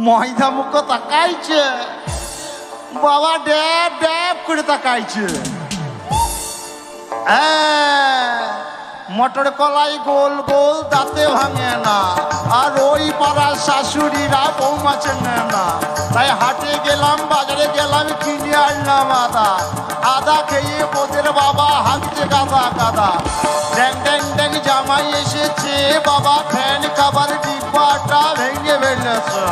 ময়দা মুখ তাকাইছে বাবা, ড্যাব ড্যাব করে তাকাইছে। মটর কলাই গোল গোল দাঁতে ভাঙে না, আর ওই পাড়ার শাশুড়িরা বৌমা চেনে না। তাই হাটে গেলাম, বাজারে গেলাম, কিনে আনলাম আদা। আদা খেয়ে ওদের বাবা হাঁকছে গাদা গাদা। ড্যাং ড্যাং ড্যাং জামাই এসেছে বাবা, ফ্যান খাবার ডিব্বাটা ভেঙে ফেলেছে।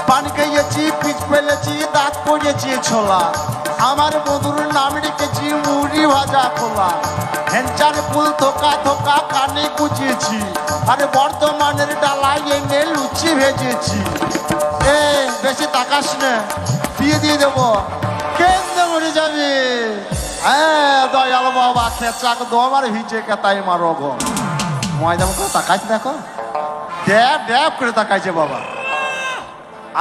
পান খেয়েছি, পিচ ফেলেছি, দাঁত পড়েছি ছোলা। আমার বন্ধুর নাম রেখেছি মুড়ি ভাজা খোলা। হেনচার ফুল থোকা থোকা কানে গুছিয়েছি, আরে বর্তমানের ডালায় এনে লুচি ভেজেছি। বেশি তাকাস না, দিয়ে দিয়ে দেবো, কেন্দ্রে মরে যাবে। দয়াল বাবা খেচাক দম আর ভিজে কেতাই মারো গো। ময়দা মুখ তাকাইছে, দেখো ড্যাব ড্যাব করে তাকাইছে বাবা।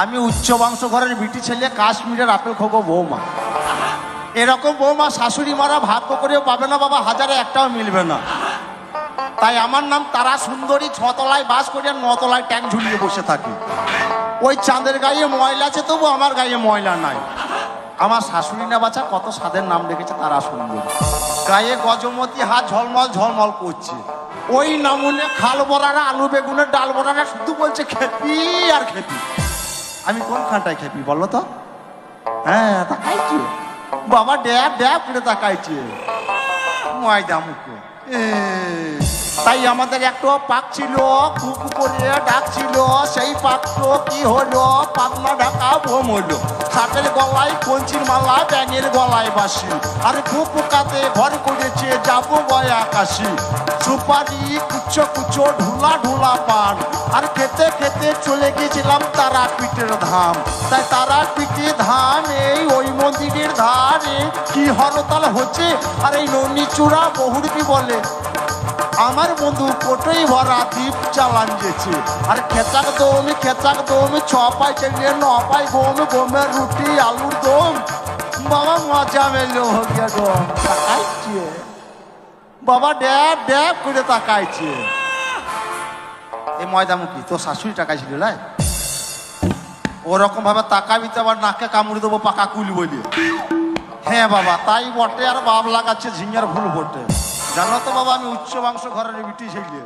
আমি উচ্চ বংশ ঘরের বিটি ছেলে, কাশ্মীরের আপেল খোবো বৌমা। এরকম বৌমা শাশুড়ি মারা ভাগ্য করেও পাবে না বাবা, হাজারে একটাও মিলবে না। তাই আমার নাম তারা সুন্দরী, 6 তলায় বাস করি আর 9 তলায় ট্যাঙ্ক ঝুলিয়ে বসে থাকি। ওই চাঁদের গায়ে ময়লা আছে, তবু আমার গায়ে ময়লা নাই। আমার শাশুড়ি না বাচ্চা কত স্বাদের নাম রেখেছে তারা সুন্দরী। গায়ে গজমতি, হাত ঝলমল ঝলমল করছে। ওই নামুনে খাল বড়ারা, আলু বেগুনের ডাল বড়ারা শুধু বলছে খেপি আর খেপি। আমি কোন খানটায় খেপি বলো তো? তাকাইছি বাবা, ড্যাব ড্যাব করে তাকাইছে ময়দা মুখে। তাই আমাদের একটু পাক ছিল, খুব করে ডাকছিল। সেই পাকটো কি হলো? পাকনা ঢাকা বোম হলো। শাকের গলায় কঞ্চির মালা, ব্যাঙের গলায় বাসি, আর কুকাতে ঘর করেছে যাবো গয় আকাশি। সুপারি কুচো কুচো, ঢুলা ঢুলা পান, আর খেতে খেতে চলে গেছিলাম তারা পিঠের ধাম। তাই তারা পিঠে ধাম এই ওই মন্দিরের ধারে কি হরতাল হচ্ছে, আর এই ননি চূড়া বহুরবি বলে আমার বন্ধু কোটোই ভরা দ্বীপ চালান গেছে। আর খেচাক দম 6 পাই চেলে 9 পাই গম, গমের রুটি আলুর দম। বাবা মজা মেলো গিয়া দম। তাকাইছে বাবা, ড্যাব ড্যাব করে তাকাইছে। এই ময়দামুখী তোর শাশুড়ি তাকাইছিল লাই, ওরকম ভাবে তাকাবি তো আবার নাকে কামড়ে দেবো পাকা কুল বলি। হ্যাঁ বাবা তাই বটে, আর বাপ লাগাচ্ছে ঝিঙের ফুল বটে। জানো তো বাবা, আমি উচ্চ বংশ ঘরের বিটি ছেলে।